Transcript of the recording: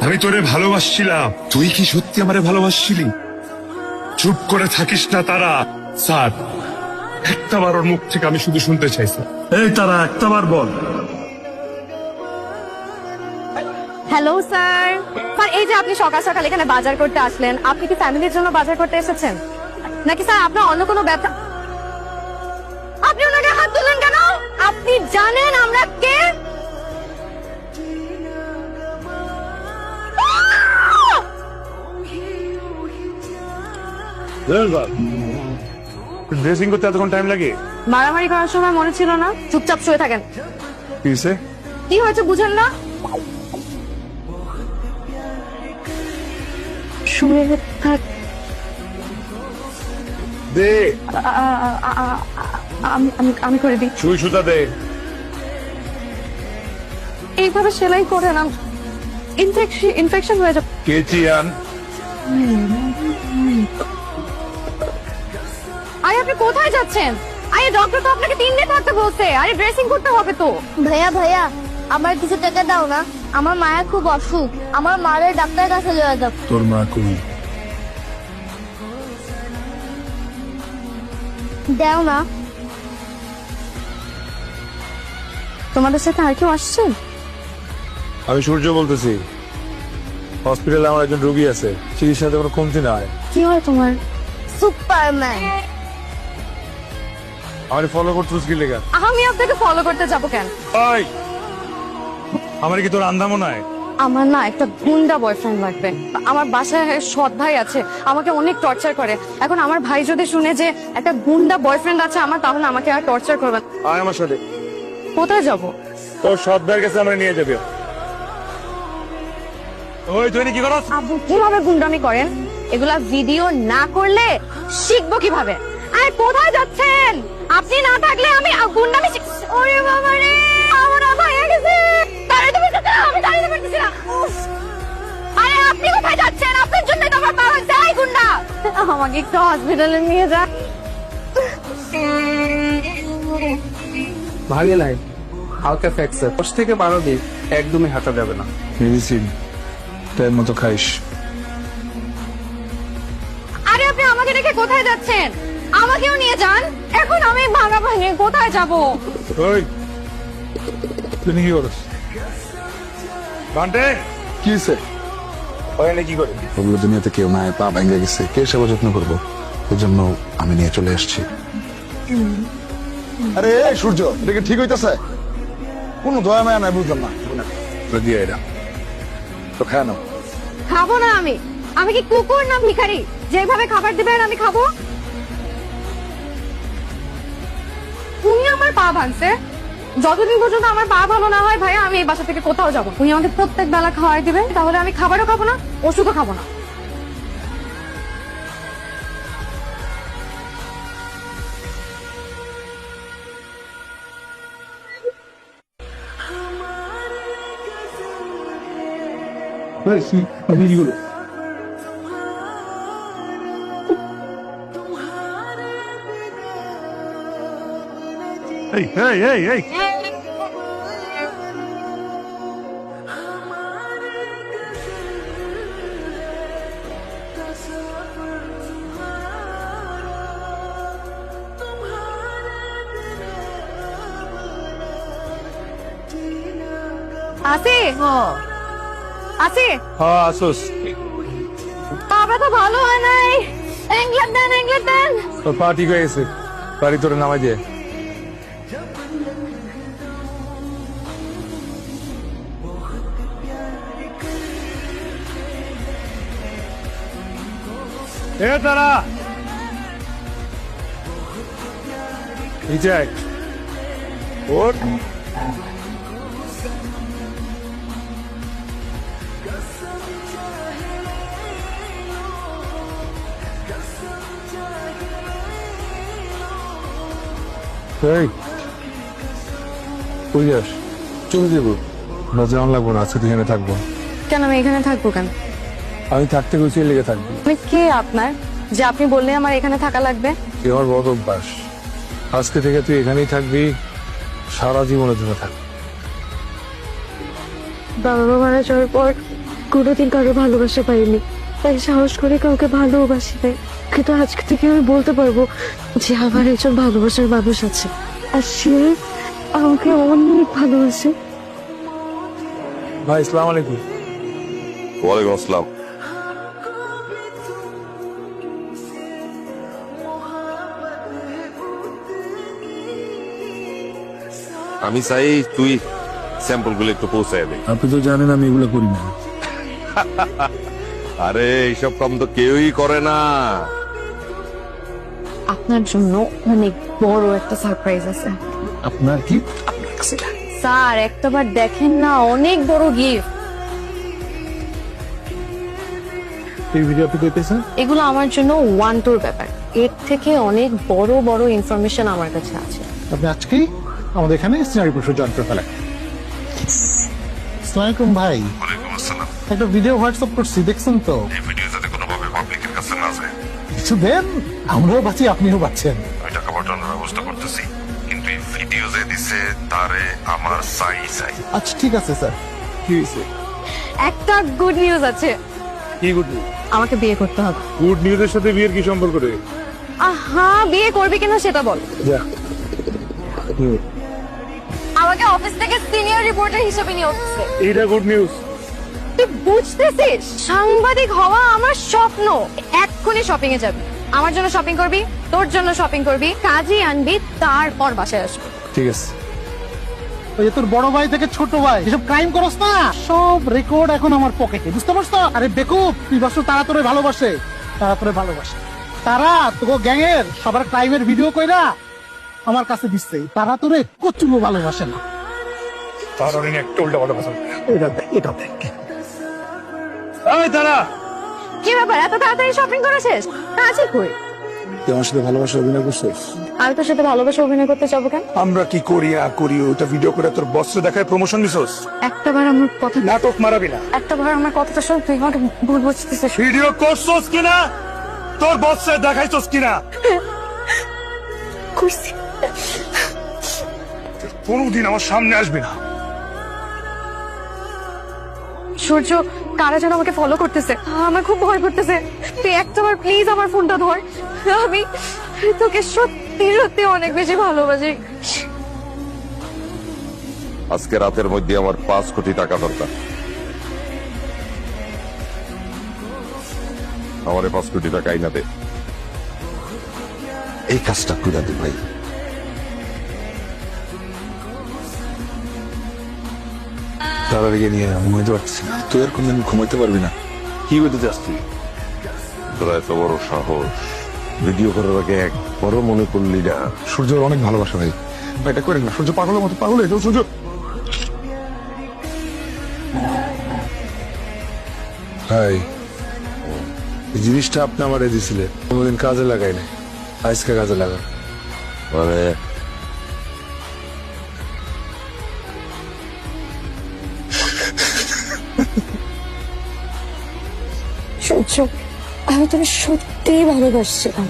আমি তোরে ভালোবাসছিলাম, তুই কি সত্যি আমারে ভালোবাসছিলি? চুপ করে থাকিস না তারা। স্যার, একটাবার ওর মুখ থেকে আমি শুধু শুনতে চাই স্যার। এই তারা একটাবার বল। Hello sir. স্যার, এই যে আপনি সকাল সকাল এখানে বাজার করতে আসলেন, আপনি কি ফ্যামিলির জন্য বাজার করতে এসেছেন নাকি স্যার আপনার অন্য কোনো ব্যবসা? আপনি ওনাকে হাত তুললেন কেন? আপনি জানেন আমরা কে? ড্রেসিং করতে এতক্ষণ টাইম লাগে? মারামারি করার সময় মনে ছিল না? চুপচাপ শুয়ে থাকেন। কি হয়েছে? কি হয়েছে বুঝেন না? শুয়ে থাক। দে আমি করে দিই। সুই সুতা দে। এইভাবে সেলাই করে না, ইনফেকশন হয়ে যাবে। কেচি আন। আরে আপনি কোথায় যাচ্ছেন? আরে ডক্টর তো আপনাকে 3 দিন থাকতে বলছে। আরে ড্রেসিং করতে হবে তো। ভাইয়া ভাইয়া আমার কিছু টাকা দাও না, আমার মায়ের খুব অসুখ, আমার মায়ের ডাক্তারের কাছে লয়ে যাও। তোর মা কই? দাও না। তোমাদের সাথে আর কেউ আসছে? আমি সূর্য বলতেছি। হসপিটালে আমার একজন রোগী আছে, চিকিৎসাতে কোনো কমতি নাই। কি হয় তোমার? সুপারম্যান। আমার ফলো করছিস কি লেগা? আমি আপনাকে ফলো করতে যাব কেন? ওই আমার কি তোর আন্দামো নাই? আমার না একটা গুন্ডা বয়ফ্রেন্ড লাগবে। আমার বাসায় সৎ ভাই আছে, আমাকে অনেক টর্চার করে। এখন আমার ভাই যদি শুনে যে একটা গুন্ডা বয়ফ্রেন্ড আছে আমার, তাহলে আমাকে আর টর্চার করবে না। আয় আমার সাথে। কোথায় যাব? তোর সৎ ভাইয়ের কাছে আমরা নিয়ে যাবি। ওই তুই কি করছ? আপনি কিভাবে গুন্ডামি করেন? এগুলা ভিডিও না করলে শিখবো কিভাবে? আরে কোথায় যাচ্ছেন? আপনি না থাকলে আমি গুন্ডামি ওরে বাবা রে, আমার ভাইয়া গেছে। দাঁড়াতে পারতেছি না, আমি দাঁড়াতে পারতেছি না। উফ! আরে আপনি কোথায় যাচ্ছেন? আপনার জন্য তো আমার বাবা যাই গুন্ডা। আমাকে একটু হসপিটালে নিয়ে যান। ভালো নাই, হালকা ফ্র্যাকচার, 10 থেকে 12 দিন একদমই হাঁটা যাবে না। মেডিসিন টাইম মতো খাইস। আরে আপনি আমাকে রেখে কোথায় যাচ্ছেন? আমাকেও নিয়ে যান। এখন আমি ভাঙা ভাঙে কোথায় যাব? ওই তুই কি করছ? বান্টে কি হয়েছে? ওখানে কি করে? ওগুলো দুনিয়াতে কেউ নাই, পা ভেঙে গেছে, কে সেবা যত্ন করবো? এর জন্য আমি নিয়ে চলে আসছি। আরে এই সূর্য, এটা কি ঠিক হইতেছে? কোনো দয়া মায়া নাই, বুঝলাম না। দিয়ে এরা তো খায় নাও। খাবো না আমি। আমি কি কুকুর না ভিখারি? যেভাবে খাবার দিবেন আমি খাবো। তুমি আমার পা ভাঙছে। যতদিন পর্যন্ত আমার পা ভালো না হয় ভাইয়া, আমি এই বাসা থেকে কোথাও যাবো। তুমি আমাকে প্রত্যেক বেলা খাওয়াই দিবে, তাহলে আমি খাবারও খাবো না, ওষুধও খাবো না। এই এই এই এই আসি আসি। হ্যাঁ আসুস। পাবা তো ভালো হয় নাই। ইংল্যান্ড দেন, ইংল্যান্ড দেন। তোর পা ঠিক হয়ে গেছে, বাড়ি তোরে নামাই দিয়ে। এ তারা নিচে আয়। ওর এই কই যাস? চলে যাবো। না যাওয়ান লাগবো না, আজকে তুই এখানে থাকবো। কেন আমি এখানে থাকবো কেন? আমি থাকতে গেছি লেগে থাকবি। আমি কে আপনার যে আপনি বললে আমার এখানে থাকা লাগবে? তুই আমার বড় অভ্যাস। আজকে থেকে তুই এখানেই থাকবি, সারা জীবনের জন্য থাকবি। বাবা মারা যাওয়ার পর কোনোদিন কারো ভালোবাসা পাইনি, তাই সাহস করে কাউকে ভালোবাসি নাই। কিন্তু আজকে থেকে আমি বলতে পারবো যে আমার একজন ভালোবাসার মানুষ আছে, আর সে আমাকে অনেক ভালোবাসে। ভাই আসসালামু আলাইকুম। ওয়ালাইকুম আসসালাম। আমি চাই তুই স্যাম্পল গুলো একটু পৌঁছায় দে। আপনি তো জানেন আমি এগুলো করি না। আরে এইসব কাম তো কেউই করে না। আপনার জন্য অনেক বড় একটা সারপ্রাইজ আছে। আপনার কি? স্যার একটাবার দেখেন না, অনেক বড় গিফট। এই ভিডিও আপনি কইতেছেন? এগুলো আমার জন্য ওয়ান টুর ব্যাপার, এর থেকে অনেক বড় বড় ইনফরমেশন আমার কাছে আছে। আপনি আজকেই আমাদের এখানে সিনারি পশু জয়েন করে ফেলেন। আসসালামাইকুম ভাই। ওয়ালাইকুম আসসালাম। একটা ভিডিও হোয়াটসঅ্যাপ করছি, দেখছেন তো? এই ভিডিও যাতে কোনোভাবে পাবলিকের কাছে না যায়, কিছু দেন, আমরাও বাঁচি আপনিও বাঁচছেন। আমি টাকা পাঠানোর ব্যবস্থা করতেছি, কিন্তু এই ভিডিও যে দিছে তারে আমার চাই। আচ্ছা ঠিক আছে স্যার। কি হয়েছে? একটা গুড নিউজ আছে, কি গুড নিউজ? আমাকে বিয়ে করতে হবে। গুড নিউজের সাথে বিয়ের কি সম্পর্ক রে? আহা, বিয়ে করবি কিনা সেটা বল। যা। আমাকে অফিস থেকে সিনিয়র রিপোর্টার হিসেবে নিয়ে উঠছে। এইটা গুড নিউজ। তুই বুঝতেছিস, সাংবাদিক হওয়া আমার স্বপ্ন। এক্ষুনি শপিং এ যাবি, আমার জন্য শপিং করবি, তোর জন্য শপিং করবি, কাজই আনবি, তারপর বাসায় আসবি। ঠিক আছে। ওই যে তোর বড় ভাই থেকে ছোট ভাই এসব ক্রাইম করস না, সব রেকর্ড এখন আমার পকেটে, বুঝতে পারছো? আরে বেকুব, তুই বছর তারা তোরে ভালোবাসে, তারা তোকে গ্যাং এর সবার ক্রাইমের ভিডিও কইরা আমার কাছে দিচ্ছে। তারা তোরে কচুও ভালোবাসে না। তার অনেক একটা উল্টা পাল্টা কথা। এটা দেখ। এই দাঁড়া। কি ব্যাপার, এত তাড়াতাড়ি শপিং করে শেষ? কাজে কই? তুই আমার সাথে ভালোবাসা অভিনয় করছিস? আমি তোর সাথে ভালোবাসা অভিনয় করতে যাবো কেন? আমরা কি করি না করি ওটা ভিডিও করে তোর বসরে দেখায় প্রমোশন দিছস। একটাবার আমার কথা, নাটক মারাবি না। একটাবার আমার কথাটা শোন, তুই আমাকে ভুল বুঝতেছিস। ভিডিও করছস কিনা, তোর বসরে দেখাইছস কিনা? করছি। কোনদিন আমার সামনে আসবি না। সূর্য, কারা যেন আমাকে ফলো করতেছে, আমার খুব ভয় করতেছে। তুই একটাবার প্লিজ আমার ফোনটা ধর, আমি তোকে সত্যি সত্যি অনেক বেশি ভালোবাসি। আজকে রাতের মধ্যে আমার 5 কোটি টাকা দরকার। আমারে 5 কোটি টাকা আইনা দে। এই কাজটা করে দে ভাই। তারা রেগে নিয়ে ঘুমাইতে পারছি না। তুই আর কোনদিন ঘুমাইতে পারবি না। কি করতে চাস তুই? তোরা এত বড় সাহস, ভিডিও করার আগে এক বড় মনে করলি না? সূর্যর অনেক ভালোবাসা ভাই। ভাই এটা করেন না, সূর্য পাগলের মতো পাগল হয়ে যাও। সূর্য ভাই, এই জিনিসটা আপনি আমার দিয়েছিলেন, কোনোদিন কাজে লাগাই নাই, আজকে কাজে লাগা। মানে সূর্য, আমি তোকে সত্যিই ভালোবাসছিলাম।